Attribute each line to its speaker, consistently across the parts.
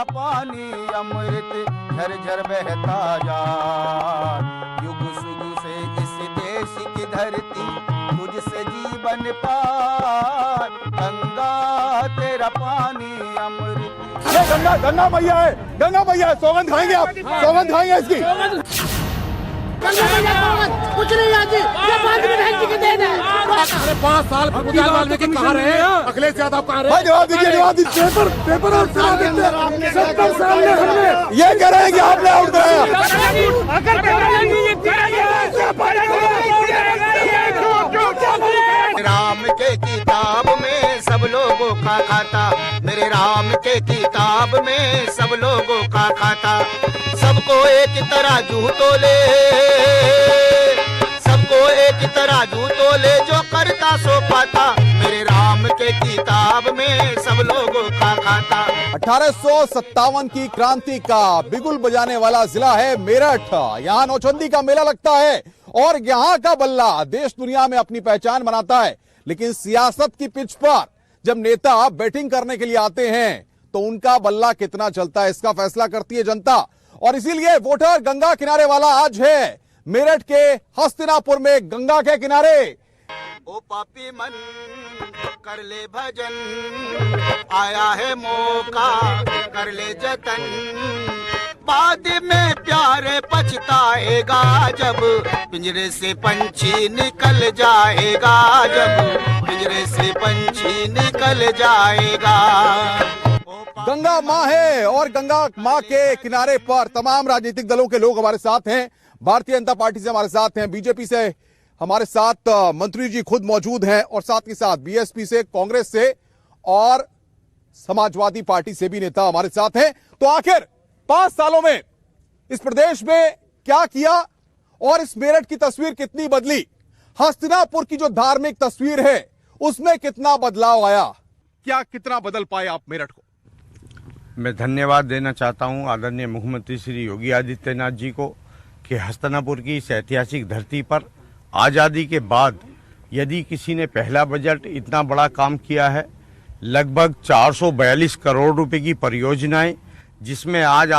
Speaker 1: तेरा पानी अमृत झरझर बहता जा। युग सुग से इस देश की धरती तुझसे जीवन पार, गंगा तेरा पानी अमृत।
Speaker 2: ये गंगा मैया है, गंगा मैया है। सौगंध खाएंगे आप? सौगंध खाएंगे इसकी?
Speaker 3: कुछ नहीं आती, ये बाद में बहन जी की देन है।
Speaker 2: अरे 5 साल वाल्मीकि कहाँ रहे हैं? अखिलेश यादव कहाँ रहे? जवाब दीजिए, जवाब दीजिए। पेपर और 70 साल में हमने ये कह रहे हैं कि आपने आउट कराया।
Speaker 1: राम के किताब में सब लोगों का खाता, मेरे राम के किताब में सब लोगों का खाता। सबको एक तराजू तोले, सबको एक तराजू तोले, जो करता सो पाता, मेरे राम के किताब में सब लोगों का खाता।
Speaker 2: 1857 की क्रांति का बिगुल बजाने वाला जिला है मेरठ। यहाँ नौचंदी का मेला लगता है और यहाँ का बल्ला देश दुनिया में अपनी पहचान बनाता है। लेकिन सियासत की पिच पर जब नेता बैटिंग करने के लिए आते हैं तो उनका बल्ला कितना चलता है इसका फैसला करती है जनता। और इसीलिए वोटर गंगा किनारे वाला आज है मेरठ के हस्तिनापुर में, गंगा के किनारे।
Speaker 1: ओ पापी मन कर ले भजन, आया है मौका कर ले जतन, बाद में प्यारे पछताएगा जब पिंजरे से पंछी निकल जाएगा, जब पिंजरे से पंछी निकल जाएगा।
Speaker 2: गंगा माँ है और गंगा माँ के किनारे पर तमाम राजनीतिक दलों के लोग हमारे साथ हैं। भारतीय जनता पार्टी से हमारे साथ हैं, बीजेपी से हमारे साथ मंत्री जी खुद मौजूद हैं और साथ ही साथ बीएसपी से, कांग्रेस से और समाजवादी पार्टी से भी नेता हमारे साथ हैं। तो आखिर 5 सालों में इस प्रदेश में क्या किया और इस मेरठ की तस्वीर कितनी बदली? हस्तिनापुर की जो धार्मिक तस्वीर है उसमें कितना बदलाव आया? क्या कितना बदल पाए आप मेरठ को?
Speaker 4: मैं धन्यवाद देना चाहता हूं आदरणीय मुख्यमंत्री श्री योगी आदित्यनाथ जी को कि हस्तिनापुर की इस ऐतिहासिक धरती पर आज़ादी के बाद यदि किसी ने पहला बजट इतना बड़ा काम किया है, लगभग 442 करोड़ रुपए की परियोजनाएं, जिसमें आज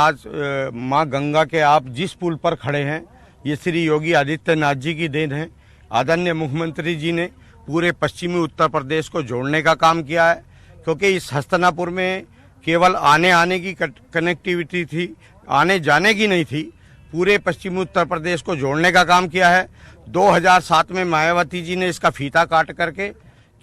Speaker 4: मां गंगा के आप जिस पुल पर खड़े हैं ये श्री योगी आदित्यनाथ जी की देन है। आदरणीय मुख्यमंत्री जी ने पूरे पश्चिमी उत्तर प्रदेश को जोड़ने का काम किया है, क्योंकि इस हस्तिनापुर में केवल आने की कनेक्टिविटी थी, आने जाने की नहीं थी, पूरे पश्चिमी उत्तर प्रदेश को जोड़ने का काम किया है। 2007 में मायावती जी ने इसका फीता काट करके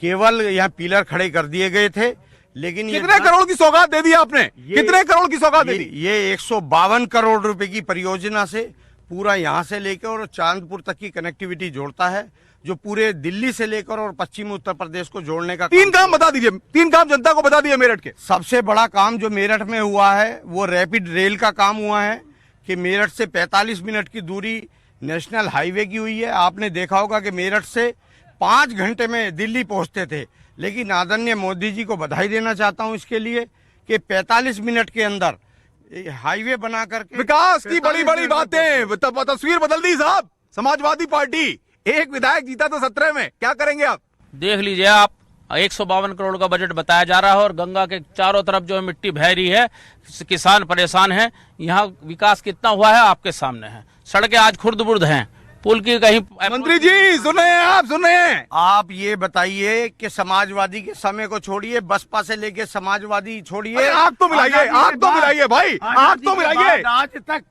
Speaker 4: केवल यहाँ पिलर खड़े कर दिए गए थे, लेकिन
Speaker 2: कितने करोड़ की सौगात दे दी आपने? कितने करोड़ की सौगात दे दी?
Speaker 4: ये 152 करोड़ रुपए की परियोजना से पूरा यहाँ से लेकर और चांदपुर तक की कनेक्टिविटी जोड़ता है, जो पूरे दिल्ली से लेकर और पश्चिमी उत्तर प्रदेश को जोड़ने का
Speaker 2: 3 काम बता दीजिए, 3 काम जनता को बता दिए मेरठ के।
Speaker 4: सबसे बड़ा काम जो मेरठ में हुआ है वो रैपिड रेल का काम हुआ है कि मेरठ से 45 मिनट की दूरी नेशनल हाईवे की हुई है। आपने देखा होगा कि मेरठ से 5 घंटे में दिल्ली पहुंचते थे, लेकिन आदरणीय मोदी जी को बधाई देना चाहता हूं इसके लिए कि 45 मिनट के अंदर हाईवे बना करके
Speaker 2: विकास की बड़ी बड़ी बातें, तस्वीर बदल दी साहब। समाजवादी पार्टी एक विधायक जीता तो 17 में, क्या करेंगे आप?
Speaker 5: देख लीजिए आप, 152 करोड़ का बजट बताया जा रहा है और गंगा के चारों तरफ जो मिट्टी बह रही है, किसान परेशान हैं। यहाँ विकास कितना हुआ है आपके सामने है, सड़कें आज खुर्द-बुर्द हैं, पुल की कहीं।
Speaker 2: मंत्री जी सुने हैं आप, सुने हैं
Speaker 4: आप ये बताइए कि समाजवादी के समय को छोड़िए, बसपा से लेके समाजवादी छोड़िए,
Speaker 2: आग तो मिलाइए, आग तो मिलाइए भाई, आग तो मिलाइए।
Speaker 4: आज तक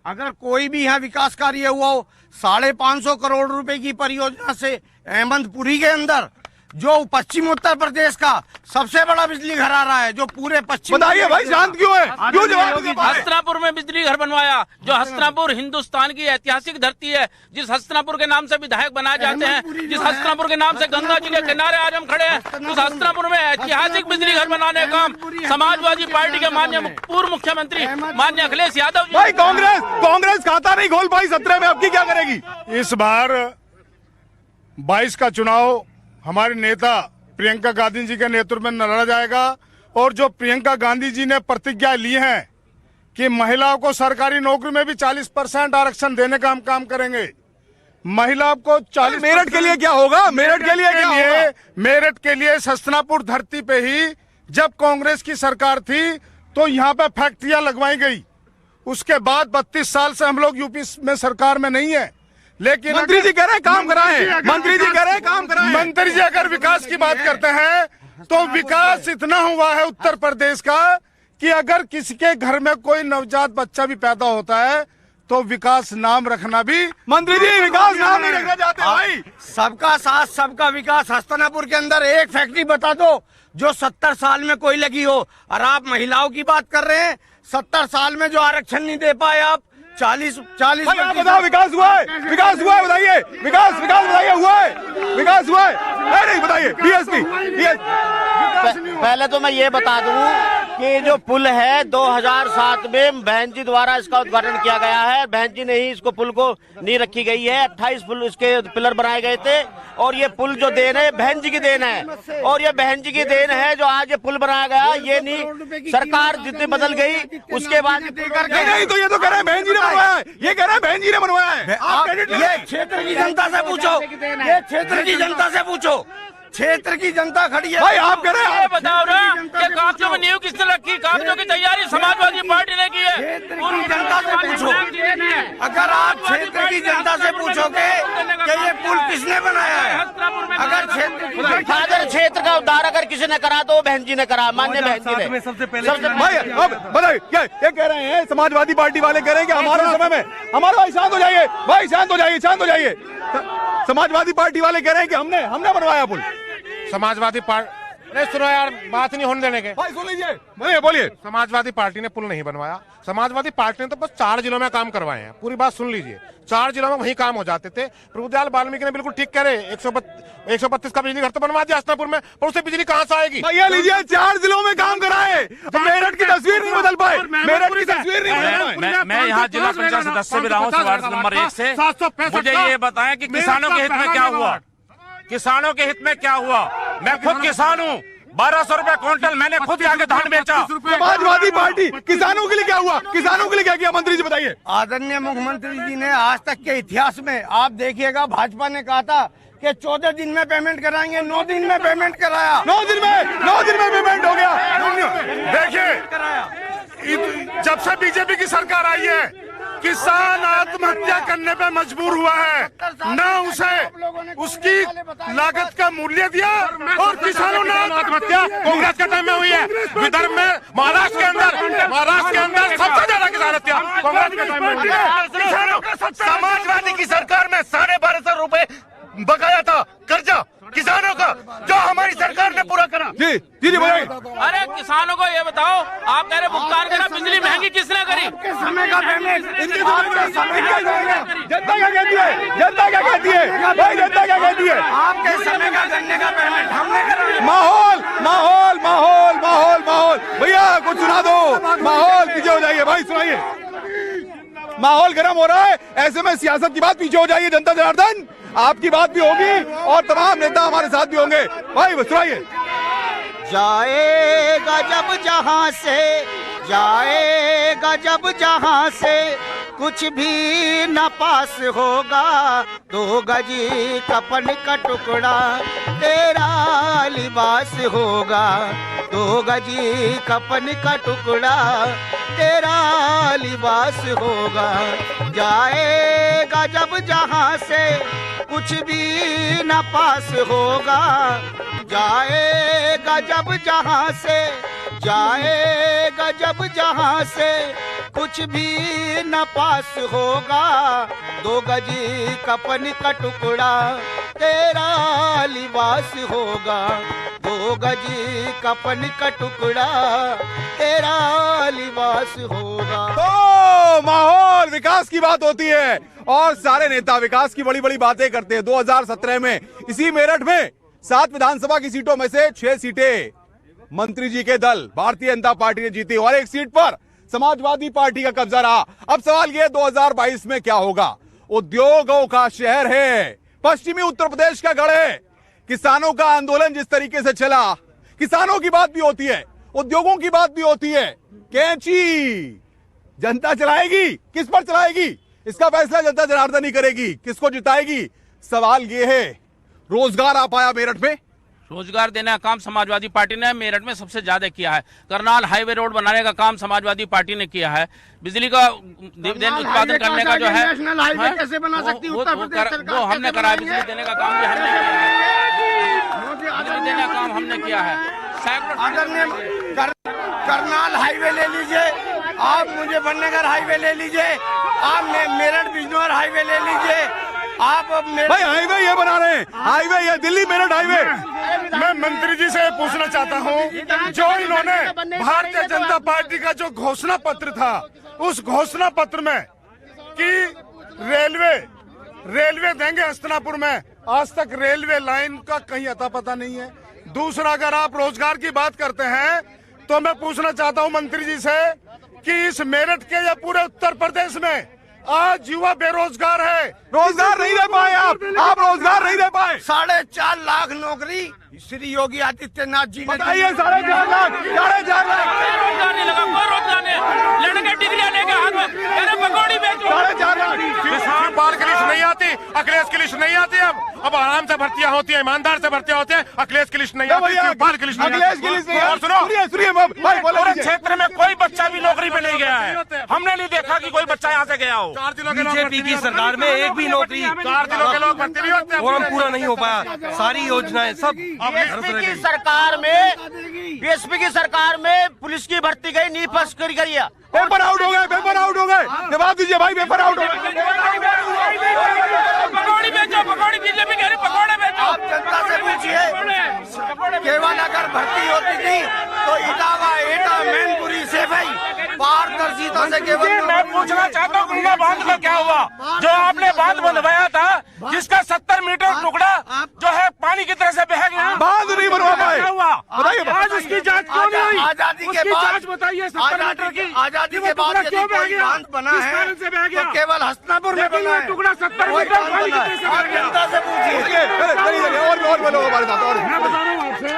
Speaker 4: अगर कोई भी यहाँ विकास कार्य हुआ हो, 550 करोड़ रुपए की परियोजना से अहमदपुरी के अंदर जो पश्चिम उत्तर प्रदेश का सबसे बड़ा बिजली घर आ रहा है, जो पूरे पश्चिम।
Speaker 2: बताइए भाई शांत क्यों है, क्यों जवाब नहीं दे पा रहे?
Speaker 5: हस्तिनापुर में बिजली घर बनवाया, जो हस्तिनापुर हिंदुस्तान की ऐतिहासिक धरती है, जिस हस्तिनापुर के नाम से विधायक बनाए जाते हैं, जिस हस्तिनापुर के नाम से गंगा जी के किनारे आज हम खड़े हैं, उस हस्तिनापुर में ऐतिहासिक बिजली घर बनाने का काम समाजवादी पार्टी के माननीय पूर्व मुख्यमंत्री माननीय अखिलेश यादव जी।
Speaker 2: भाई कांग्रेस खाता नहीं खोल पाई 17 में, अब की क्या करेगी?
Speaker 6: इस बार 22 का चुनाव हमारे नेता प्रियंका गांधी जी के नेतृत्व में लड़ा जाएगा, और जो प्रियंका गांधी जी ने प्रतिज्ञा ली है कि महिलाओं को सरकारी नौकरी में भी 40% आरक्षण देने का हम काम करेंगे। महिलाओं को 40।
Speaker 2: मेरठ के लिए क्या होगा? मेरठ के लिए क्या होगा?
Speaker 6: मेरठ के लिए हस्तिनापुर धरती पे ही जब कांग्रेस की सरकार थी तो यहाँ पे फैक्ट्रियां लगवाई गई। उसके बाद 32 साल से हम लोग यूपी में सरकार में नहीं है, लेकिन
Speaker 2: मंत्री जी कह रहे हैं काम कराएं, मंत्री जी कह रहे हैं काम कराएं।
Speaker 6: मंत्री जी अगर विकास की बात करते हैं तो विकास इतना हुआ है उत्तर प्रदेश का कि अगर किसी के घर में कोई नवजात बच्चा भी पैदा होता है तो विकास नाम रखना भी।
Speaker 2: मंत्री जी विकास नाम नहीं रखना चाहते भाई।
Speaker 7: सबका साथ सबका विकास। हस्तिनापुर के अंदर एक फैक्ट्री बता दो जो 70 साल में कोई लगी हो। और आप महिलाओं की बात कर रहे हैं, 70 साल में जो आरक्षण नहीं दे पाए आप, 40
Speaker 2: आप बताओ विकास हुआ है? विकास हुआ है बताइए, विकास बताइए हुआ है? विकास हुआ है? नहीं बताइए। डीएसपी
Speaker 8: पहले तो मैं ये बता दूं कि जो पुल है 2007 में बहन जी द्वारा इसका उद्घाटन किया गया है। बहन जी ने ही इसको पुल को नींव रखी गई है। 28 पुल इसके पिलर बनाए गए थे और ये पुल जो देन है बहन जी की देन है। और ये बहन जी की देन है जो आज ये पुल बनाया गया। ये नहीं सरकार जितनी बदल गई उसके बाद
Speaker 2: नहीं तो ये तो कह रहे हैं बहन जी ने बनवाया है, ये कह रहे हैं बहन जी ने बनवाया है।
Speaker 7: ये क्षेत्र की जनता से पूछो, ये क्षेत्र की जनता से पूछो, क्षेत्र की जनता खड़ी है
Speaker 2: भाई। आप कह रहे हैं,
Speaker 5: बताओ ना कि कागजों में नींव किसने रखी? कागजों की तैयारी समाजवादी पार्टी ने की है।
Speaker 7: पूरी जनता से पूछो। अगर आप क्षेत्र की जनता से पूछोगे कि ये पुल किसने बनाया है, अगर
Speaker 8: क्षेत्र का उद्धार अगर किसी ने करा तो बहन जी ने करा, मान्य बहन जी ने सबसे पहले।
Speaker 2: भाई अब बताइए क्या ये कह रहे हैं? समाजवादी पार्टी वाले कह रहे हैं कि हमारे समय में हमारे भाई शांत हो जाइए, भाई शांत हो जाइए, शांत हो जाइए। समाजवादी पार्टी वाले कह रहे हैं कि हमने बनवाया पुल।
Speaker 9: समाजवादी पार्टी नहीं सुनो यार, बात नहीं होने देने के।
Speaker 2: भाई सुन लीजिए, बोलिए।
Speaker 9: समाजवादी पार्टी ने पुल नहीं बनवाया। समाजवादी पार्टी ने तो बस 4 जिलों में काम करवाए हैं। पूरी बात सुन लीजिए, 4 जिलों में वही काम हो जाते थे। प्रभुदयाल वाल्मीकि ने बिल्कुल ठीक कह रहे, 132 का बिजली घर तो बनवा दिया हस्तिनापुर में, पर उससे बिजली कहाँ से आएगी?
Speaker 2: भैया लीजिए, 4 जिलों में काम कराए, मेरठ की तस्वीर नहीं बदल पाए, मेरठ की तस्वीर नहीं बदल पाए।
Speaker 5: मैं यहाँ जिला पंचायत सदस्य भी रहा हूँ, वार्ड नंबर 1 से। मुझे ये बताएं कि किसानों के हित में क्या हुआ? किसानों के हित में क्या हुआ? मैं खुद किसान हूँ, 1200 रुपए क्विंटल मैंने खुद जाके धान बेचा।
Speaker 2: समाजवादी पार्टी किसानों के लिए क्या हुआ? किसानों के लिए क्या किया? मंत्री जी बताइए।
Speaker 7: आदरणीय मुख्यमंत्री जी ने आज तक के इतिहास में आप देखिएगा, भाजपा ने कहा था कि 14 दिन में पेमेंट कराएंगे, 9 दिन में पेमेंट कराया।
Speaker 2: 9 दिन में पेमेंट हो गया।
Speaker 6: देखिए, जब से बीजेपी की सरकार आई है किसान आत्महत्या करने पे मजबूर हुआ है, न उसे उसकी लागत का मूल्य दिया और किसानों ने आत्महत्या कांग्रेस के टाइम में हुई है। विदर्भ में, महाराष्ट्र के अंदर सबसे ज्यादा किसान हत्या कांग्रेस के टाइम में हुई है। समाजवादी की सरकार में 1250 रुपए बकाया था कर्जा किसानों का, जो हमारी सरकार ने पूरा करा।
Speaker 2: जी बताइए।
Speaker 5: अरे किसानों को ये बताओ, आप कह रहे भुगतान करा, बिजली महंगी किसने करी?
Speaker 7: समय का पेमेंट
Speaker 2: जनता क्या कहती है? जनता क्या कहती है भाई? जनता क्या कहती है?
Speaker 7: आपके समय का गन्ने का पेमेंट हमने करा।
Speaker 2: माहौल भैया कुछ सुना दो, माहौल पीछे हो जाइए भाई, सुनाइए। माहौल गर्म हो रहा है, ऐसे में सियासत की बात पीछे हो जाइए। जनता जनार्दन आपकी बात भी होगी और तमाम नेता हमारे साथ भी होंगे। भाई सुनाइए।
Speaker 1: जाएगा जब जहां से, जाएगा जब जहां से, कुछ भी न पास होगा। 2 गजी कपन का टुकड़ा तेरा लिबास होगा। 2 गजी कपन का टुकड़ा तेरा लिबास होगा। जाएगा जब जहां से, कुछ भी न पास होगा। जाएगा जब जहां से, जाएगा जब जहां से, कुछ भी न पास होगा। 2 गजी कपन का टुकड़ा तेरा लिबास होगा। 2 गजी कपन का टुकड़ा तेरा लिबास होगा।
Speaker 2: तो माहौल विकास की बात होती है और सारे नेता विकास की बड़ी बड़ी बातें करते हैं। 2017 में इसी मेरठ में 7 विधानसभा की सीटों में से 6 सीटें मंत्री जी के दल भारतीय जनता पार्टी ने जीती और 1 सीट पर समाजवादी पार्टी का कब्जा रहा। अब सवाल यह 2022 में क्या होगा? उद्योगों का शहर है, पश्चिमी उत्तर प्रदेश का गढ़ है। किसानों का आंदोलन जिस तरीके से चला, किसानों की बात भी होती है, उद्योगों की बात भी होती है। कैंची जनता चलाएगी, किस पर चलाएगी इसका फैसला जनता जनार्दन ही करेगी। किसको जिताएगी? सवाल यह है। रोजगार आ पाया मेरठ में?
Speaker 5: रोजगार देने का काम समाजवादी पार्टी ने मेरठ में सबसे ज्यादा किया है। करनाल हाईवे रोड बनाने का काम समाजवादी पार्टी ने किया है। बिजली का डिविडेंड उत्पादन करने का जो है
Speaker 7: नेशनल हाईवे कैसे बना सकती है उत्तर प्रदेश सरकार?
Speaker 5: वो हमने करा है। बिजली देने का काम भी हमने किया है। बिजली देने का काम हमने किया है।
Speaker 7: करनाल हाईवे ले लीजिए, आप मुझे बननेगर हाईवे ले लीजिए, आप मेरठ बिजनौर हाईवे ले लीजिए, आप
Speaker 2: भाई हाईवे ये बना रहे हैं, हाईवे ये दिल्ली मेरठ हाईवे।
Speaker 6: मैं मंत्री जी से पूछना चाहता हूं, जो इन्होंने भारतीय जनता पार्टी का जो घोषणा पत्र था, उस घोषणा पत्र में कि रेलवे देंगे हस्तिनापुर में, आज तक रेलवे लाइन का कहीं अता पता नहीं है। दूसरा, अगर आप रोजगार की बात करते हैं तो मैं पूछना चाहता हूं मंत्री जी से कि इस मेरठ के या पूरे उत्तर प्रदेश में आज युवा बेरोजगार है,
Speaker 2: रोजगार नहीं दे पाए आप रोजगार नहीं दे पाए।
Speaker 7: 4.5 लाख नौकरी श्री योगी आदित्यनाथ जी ने
Speaker 2: बताइए, 4.5 लाख
Speaker 5: रोजगार नहीं लगा, कोई रोजगार नहीं। लड़के डिग्रियां लेके हाथ में पकौड़ी बेचो।
Speaker 2: 4.5 लाख
Speaker 9: किसान बाल की लिस्ट नहीं आती, अखिलेश की लिस्ट नहीं आती। अब आराम से भर्तियां होती है, ईमानदार से भर्तियां होती है। अखिलेश की लिस्ट नहीं आती, बाल की लिस्ट नहीं
Speaker 2: अखिलेश की लिस्ट नहीं।
Speaker 9: और सुनो,
Speaker 2: पूरे
Speaker 9: क्षेत्र में कोई बच्चा भी नौकरी पे नहीं गया है। हमने नहीं देखा कि कोई बच्चा यहाँ से गया हो।
Speaker 10: बीजेपी की सरकार में एक भी नौकरी
Speaker 9: 4 जिलों के लोग भर्ती नहीं होते,
Speaker 10: फॉर्म पूरा नहीं हो पाया। सारी योजनाएं सब
Speaker 8: बीएसपी की सरकार में पुलिस की भर्ती गई, नी पास करी गई है।
Speaker 2: पेपर आउट हो गए। जवाब दीजिए भाई, पेपर आउट हो गए।
Speaker 5: पकौड़ी बेचो, पकौड़ी बीजेपी कह रही पकौड़े बेचो।
Speaker 7: आप जनता से पूछिए, केवल अगर भर्ती होती थी तो इटावा एटा मैनपुरी से भाई पारदर्शिता से केवल।
Speaker 9: मैं पूछना चाहता हूँ, गंगा बांध का क्या हुआ? जो आपने बांध बनवाया था, जिसका 70 मीटर टुकड़ा जो है पानी की तरह से बह गया,
Speaker 2: बांध नहीं बनवा पाए।
Speaker 9: बताइए, आज उसकी जांच क्यों नहीं हुई?
Speaker 7: आजादी के बाद
Speaker 9: बताइए,
Speaker 7: आजादी के बाद यदि कोई बांध बना है तो केवल हस्तिनापुर में बना है।
Speaker 9: टुकड़ा 70 मीटर पानी की तरह से बह गया।
Speaker 7: जनता से पूछिए।
Speaker 2: और बोलो हमारे साथ। और
Speaker 9: मैं बता रहा हूँ आपसे,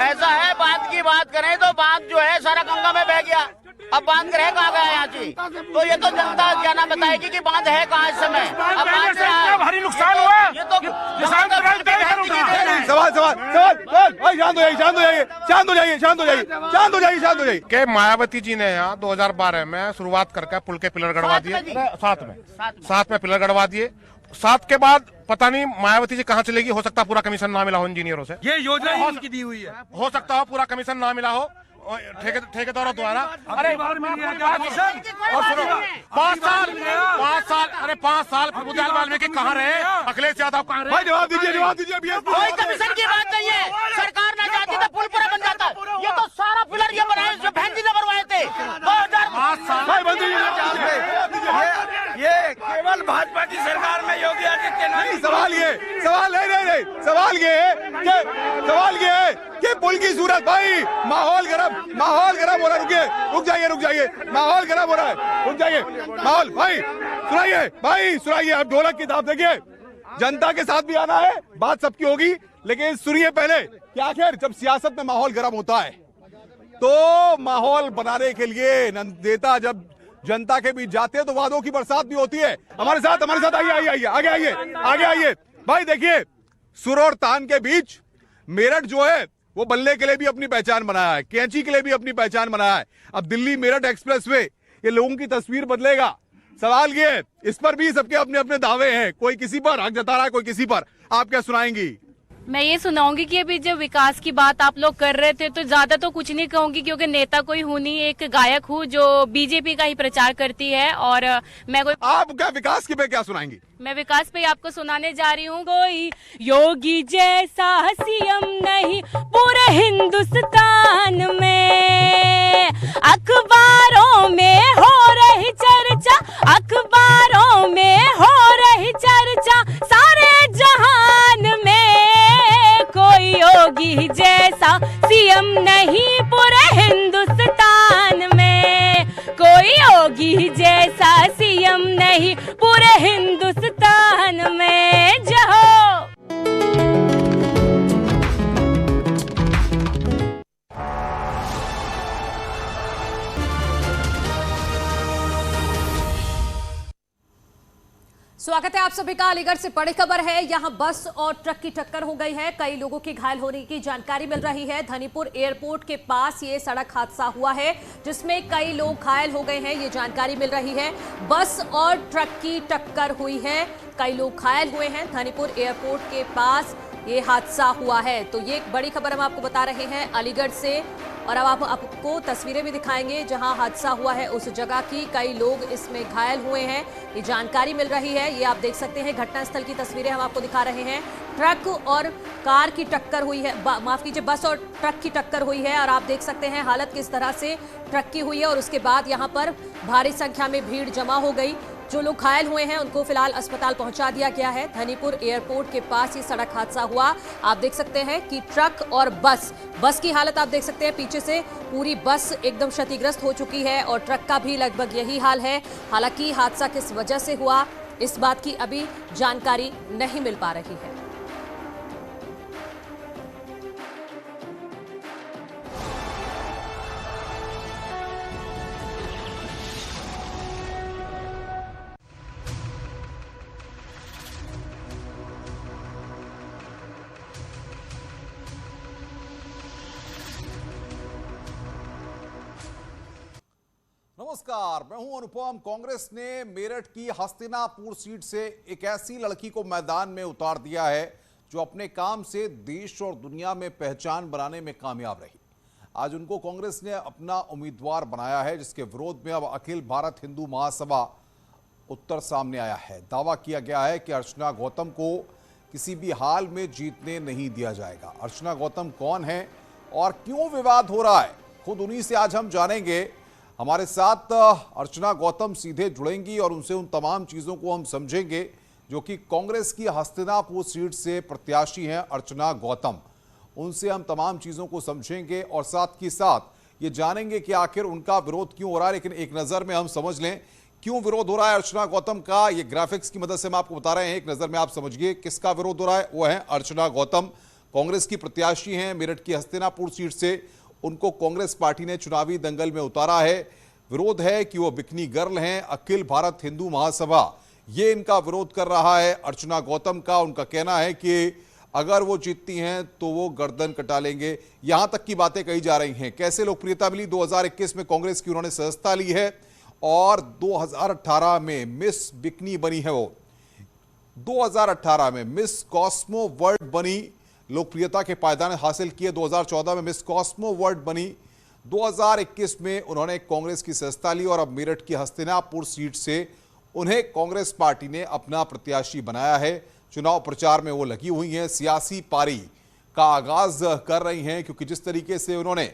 Speaker 8: ऐसा है, बांध की बात करें तो बांध जो है सारा गंगा में बह गया। अब बांध रह कहाँ गया यहाँ से? तो ये तो जनता क्या नाम बताएगी कि बांध है कहाँ इस समय। अब बांध से
Speaker 9: भारी नुकसान हुआ।
Speaker 8: ये तो
Speaker 9: किसान
Speaker 2: शांत हो जाइए।
Speaker 9: के मायावती जी ने यहाँ 2012 में शुरुआत करके पुल के पिलर गड़वा दिए। 7 में पिलर गड़वा दिए। 7 के बाद पता नहीं मायावती जी कहाँ चलेगी। हो सकता है पूरा कमीशन ना मिला हो इंजीनियरों से।
Speaker 10: ये योजना उनकी दी हुई है।
Speaker 9: हो सकता हो पूरा कमीशन ना मिला हो ठेकेदारों द्वारा। अरे और सुनो, 5 साल अरे 5 साल प्रभुदयाल वाल्मीकि कहाँ रहे? अखिलेश यादव कहाँ रहे?
Speaker 2: जवाब दीजिए।
Speaker 8: कोई कमीशन की बात नहीं है। सरकार ना चाहती तो पुल पूरा बन जाता। ये तो सारा पिलर ये बनाए जो बहन जी ने बनवाए थे
Speaker 9: 5 साल।
Speaker 7: ये केवल भाजपा की सरकार में योगी आदित्यनाथ।
Speaker 2: सवाल ये है कि पुल की सूरत, भाई माहौल गरम हो रहा है। रुक जाइए, माहौल गरम हो रहा है। रुक जाइए माहौल। भाई सुनाइए। अब ढोलक की ताप देखिए, जनता के साथ भी आना है, बात सबकी होगी, लेकिन सुनिए पहले कि आखिर जब सियासत में माहौल गरम होता है तो माहौल बनाने के लिए नेता जब जनता के बीच जाते हैं तो वादों की बरसात भी होती है। हमारे साथ आगे आइए। भाई देखिए, सुर और तान के बीच मेरठ जो है वो बनने के लिए भी अपनी पहचान बनाया है, कैंची के लिए भी अपनी पहचान बनाया है। अब दिल्ली मेरठ एक्सप्रेसवे ये लोगों की तस्वीर बदलेगा। सवाल ये है, इस पर भी सबके अपने अपने दावे हैं। कोई किसी पर हक जता रहा है, कोई किसी पर। आप क्या सुनाएंगी?
Speaker 11: मैं ये सुनाऊंगी कि अभी जब विकास की बात आप लोग कर रहे थे तो ज्यादा तो कुछ नहीं कहूंगी, क्योंकि नेता कोई हूं नहीं, एक गायक हूं जो बीजेपी का ही प्रचार करती है। और मैं कोई
Speaker 2: आप क्या विकास की पे क्या सुनाएंगी?
Speaker 11: मैं विकास पे आपको सुनाने जा रही हूँ। कोई योगी जैसा सीएम नहीं पूरे हिंदुस्तान में, अखबारों में हो रही चर्चा, अखबारों में हो रही चर्चा सारे जहान में। कोई योगी जैसा सीएम नहीं पूरे हिंदुस्तान में, कोई योगी जैसा सीएम नहीं पूरे हिंदुस्तान में। जहो
Speaker 12: स्वागत है है आप सभी का। अलीगढ़ से बड़ी खबर है, यहां बस और ट्रक की टक्कर हो गई है। कई लोगों की घायल होने की जानकारी मिल रही है। धनीपुर एयरपोर्ट के पास ये सड़क हादसा हुआ है जिसमें कई लोग घायल हो गए हैं, ये जानकारी मिल रही है। बस और ट्रक की टक्कर हुई है, कई लोग घायल हुए हैं। धनीपुर एयरपोर्ट के पास ये हादसा हुआ है। तो ये एक बड़ी खबर हम आपको बता रहे हैं अलीगढ़ से, और अब आपको तस्वीरें भी दिखाएंगे जहां हादसा हुआ है उस जगह की। कई लोग इसमें घायल हुए हैं, ये जानकारी मिल रही है। ये आप देख सकते हैं घटनास्थल की तस्वीरें हम आपको दिखा रहे हैं। ट्रक और कार की टक्कर हुई है, माफ कीजिए, बस और ट्रक की टक्कर हुई है, और आप देख सकते हैं हालत किस तरह से ट्रक की हुई है। और उसके बाद यहाँ पर भारी संख्या में भीड़ जमा हो गई। जो लोग घायल हुए हैं उनको फिलहाल अस्पताल पहुंचा दिया गया है। धनीपुर एयरपोर्ट के पास ये सड़क हादसा हुआ। आप देख सकते हैं कि ट्रक और बस की हालत आप देख सकते हैं, पीछे से पूरी बस एकदम क्षतिग्रस्त हो चुकी है और ट्रक का भी लगभग यही हाल है। हालांकि हादसा किस वजह से हुआ इस बात की अभी जानकारी नहीं मिल पा रही है।
Speaker 2: नमस्कार, मैं हूं अनुपम। कांग्रेस ने मेरठ की हस्तिनापुर सीट से एक ऐसी लड़की को मैदान में उतार दिया है जो अपने काम से देश और दुनिया में पहचान बनाने में कामयाब रही। आज उनको कांग्रेस ने अपना उम्मीदवार बनाया है, जिसके विरोध में अब अखिल भारत हिंदू महासभा उत्तर सामने आया है। दावा किया गया है कि अर्चना गौतम को किसी भी हाल में जीतने नहीं दिया जाएगा। अर्चना गौतम कौन है और क्यों विवाद हो रहा है, खुद उन्हीं से आज हम जानेंगे। हमारे साथ अर्चना गौतम सीधे जुड़ेंगी और उनसे उन तमाम चीज़ों को हम समझेंगे जो कि कांग्रेस की हस्तिनापुर सीट से प्रत्याशी हैं अर्चना गौतम। उनसे हम तमाम चीज़ों को समझेंगे और साथ ही साथ ये जानेंगे कि आखिर उनका विरोध क्यों हो रहा है। लेकिन एक नज़र में हम समझ लें क्यों विरोध हो रहा है अर्चना गौतम का। ये ग्राफिक्स की मदद से हम आपको बता रहे हैं, एक नज़र में आप समझिए किसका विरोध हो रहा है। वो है अर्चना गौतम, कांग्रेस की प्रत्याशी हैं मेरठ की हस्तिनापुर सीट से। उनको कांग्रेस पार्टी ने चुनावी दंगल में उतारा है। विरोध है कि वो बिकनी गर्ल हैं। अखिल भारत हिंदू महासभा ये इनका विरोध कर रहा है अर्चना गौतम का। उनका कहना है कि अगर वो जीतती हैं तो वो गर्दन कटा लेंगे। यहां तक की बातें कही जा रही हैं। कैसे लोकप्रियता मिली, 2021 में कांग्रेस की उन्होंने सदस्यता ली है और 2018 में मिस बिकनी बनी है। वो 2018 में मिस कॉस्मो वर्ल्ड बनी, लोकप्रियता के पायदान हासिल किए। 2014 में मिस कॉस्मो वर्ल्ड बनी। 2021 में उन्होंने कांग्रेस की सदस्यता ली और अब मेरठ की हस्तिनापुर सीट से उन्हें कांग्रेस पार्टी ने अपना प्रत्याशी बनाया है। चुनाव प्रचार में वो लगी हुई हैं, सियासी पारी का आगाज कर रही हैं, क्योंकि जिस तरीके से उन्होंने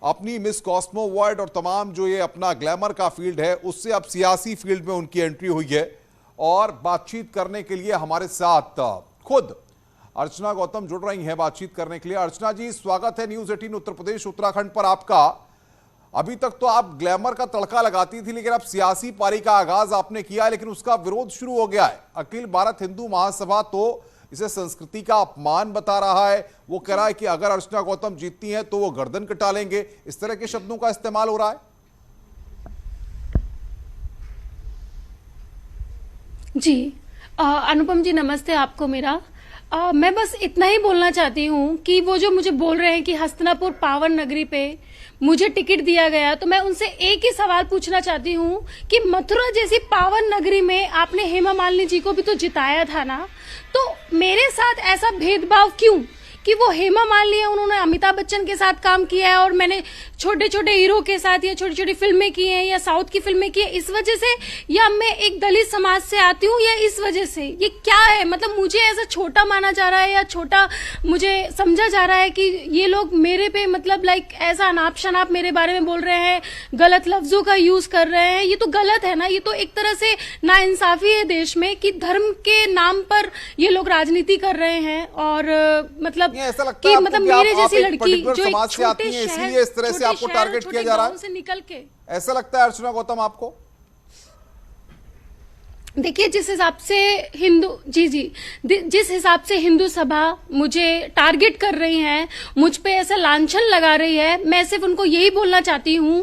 Speaker 2: अपनी मिस कॉस्मो वर्ल्ड और तमाम जो ये अपना ग्लैमर का फील्ड है उससे अब सियासी फील्ड में उनकी एंट्री हुई है। और बातचीत करने के लिए हमारे साथ खुद अर्चना गौतम जुड़ रही हैं बातचीत करने के लिए। अर्चना जी, स्वागत है न्यूज 18 उत्तर प्रदेश उत्तराखंड पर आपका। अभी तक तो आप ग्लैमर का तड़का लगाती थी, लेकिन अब सियासी पारी का आगाज आपने किया, लेकिन उसका विरोध शुरू हो गया है। अखिल भारत हिंदू महासभा तो इसे संस्कृति का अपमान बता रहा है। वो कह रहा है कि अगर अर्चना गौतम जीतती हैं तो वो गर्दन कटा लेंगे। इस तरह के शब्दों का इस्तेमाल हो रहा है।
Speaker 13: जी अनुपम जी, नमस्ते आपको मेरा। मैं बस इतना ही बोलना चाहती हूँ कि वो जो मुझे बोल रहे हैं कि हस्तिनापुर पावन नगरी पे मुझे टिकट दिया गया, तो मैं उनसे एक ही सवाल पूछना चाहती हूँ कि मथुरा जैसी पावन नगरी में आपने हेमा मालिनी जी को भी तो जिताया था ना, तो मेरे साथ ऐसा भेदभाव क्यों कि वो हेमा मालिनी है, उन्होंने अमिताभ बच्चन के साथ काम किया है और मैंने छोटे छोटे हीरो के साथ या छोटी छोटी फिल्में की हैं या साउथ की फिल्में की है, इस वजह से, या मैं एक दलित समाज से आती हूँ या इस वजह से, ये क्या है? मतलब मुझे ऐसा छोटा माना जा रहा है या छोटा मुझे समझा जा रहा है कि ये लोग मेरे पे मतलब लाइक ऐसा अनाप शनाप मेरे बारे में बोल रहे हैं, गलत लफ्जों का यूज कर रहे हैं। ये तो गलत है ना, ये तो एक तरह से नाइंसाफी है देश में कि धर्म के नाम पर ये लोग राजनीति कर रहे हैं। और मतलब
Speaker 2: ऐसा लगता
Speaker 13: कि
Speaker 2: है
Speaker 13: मतलब मेरे जैसी लड़की जो एक छोटे
Speaker 2: इसलिए इस तरह से आपको टारगेट किया जा रहा है,
Speaker 13: से निकल के,
Speaker 2: ऐसा लगता है अर्चना गौतम आपको?
Speaker 13: देखिए, जिस हिसाब से जिस हिसाब से हिंदू सभा मुझे टारगेट कर रही है, मुझ पे ऐसा लांछन लगा रही है, मैं सिर्फ उनको यही बोलना चाहती हूँ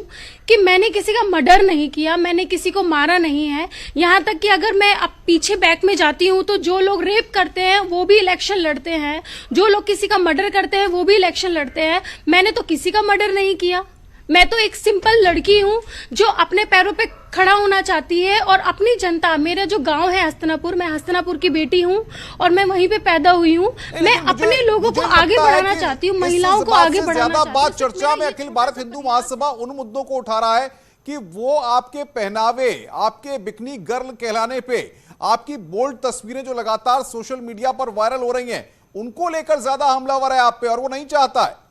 Speaker 13: कि मैंने किसी का मर्डर नहीं किया, मैंने किसी को मारा नहीं है। यहाँ तक कि अगर मैं अब पीछे बैक में जाती हूँ तो जो लोग रेप करते हैं वो भी इलेक्शन लड़ते हैं, जो लोग किसी का मर्डर करते हैं वो भी इलेक्शन लड़ते हैं। मैंने तो किसी का मर्डर नहीं किया। मैं तो एक सिंपल लड़की हूँ जो अपने पैरों पे खड़ा होना चाहती है और अपनी जनता, मेरा जो गांव है हस्तिनापुर, मैं हस्तिनापुर की बेटी हूँ और मैं वहीं पे पैदा हुई हूँ। मैं अपने लोगों को आगे बढ़ाना चाहती हूँ, महिलाओं को आगे बढ़ाना चाहती हूँ।
Speaker 2: बात चर्चा में अखिल भारत हिंदू महासभा उन मुद्दों को उठा रहा है कि वो आपके पहनावे, आपके बिकनी गर्ल कहलाने पे आपकी बोल्ड तस्वीरें जो लगातार सोशल मीडिया पर वायरल हो रही हैं, उनको लेकर ज्यादा हमलावर है आप पे और वो नहीं चाहता है।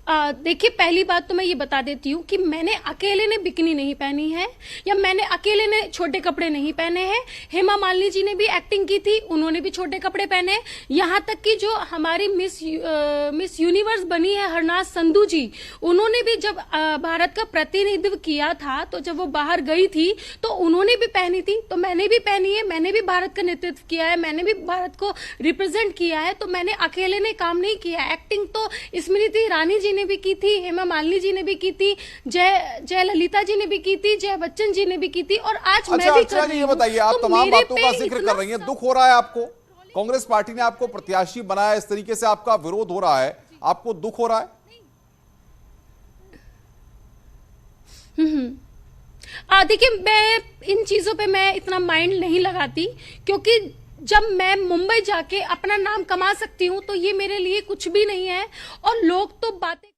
Speaker 13: देखिए, पहली बात तो मैं ये बता देती हूँ कि मैंने अकेले ने बिकनी नहीं पहनी है या मैंने अकेले ने छोटे कपड़े नहीं पहने हैं। हेमा मालिनी जी ने भी एक्टिंग की थी, उन्होंने भी छोटे कपड़े पहने। यहाँ तक कि जो हमारी मिस यूनिवर्स बनी है हरनाज संधू जी, उन्होंने भी जब भारत का प्रतिनिधित्व किया था, तो जब वो बाहर गई थी तो उन्होंने भी पहनी थी, तो मैंने भी पहनी है। मैंने भी भारत का नेतृत्व किया है, मैंने भी भारत को रिप्रेजेंट किया है, तो मैंने अकेले ने काम नहीं किया। एक्टिंग तो स्मृति ईरानी जी ने भी की थी, हेमा मालिनी जी ने भी की थी, जय ललिता जी ने भी की थी, जय बच्चन जी ने भी की थी और आज मैं भी कर रही हूं।
Speaker 2: ये बताइए, आप तमाम बातों का जिक्र कर रही हैं, दुख हो रहा है आपको? कांग्रेस पार्टी ने आपको प्रत्याशी बनाया, इस तरीके से आपका विरोध हो रहा है, आपको दुख हो रहा है?
Speaker 13: देखिए, मैं इन चीजों पे मैं इतना माइंड नहीं लगाती, क्योंकि जब मैं मुंबई जाके अपना नाम कमा सकती हूँ तो ये मेरे लिए कुछ भी नहीं है। और लोग तो बातें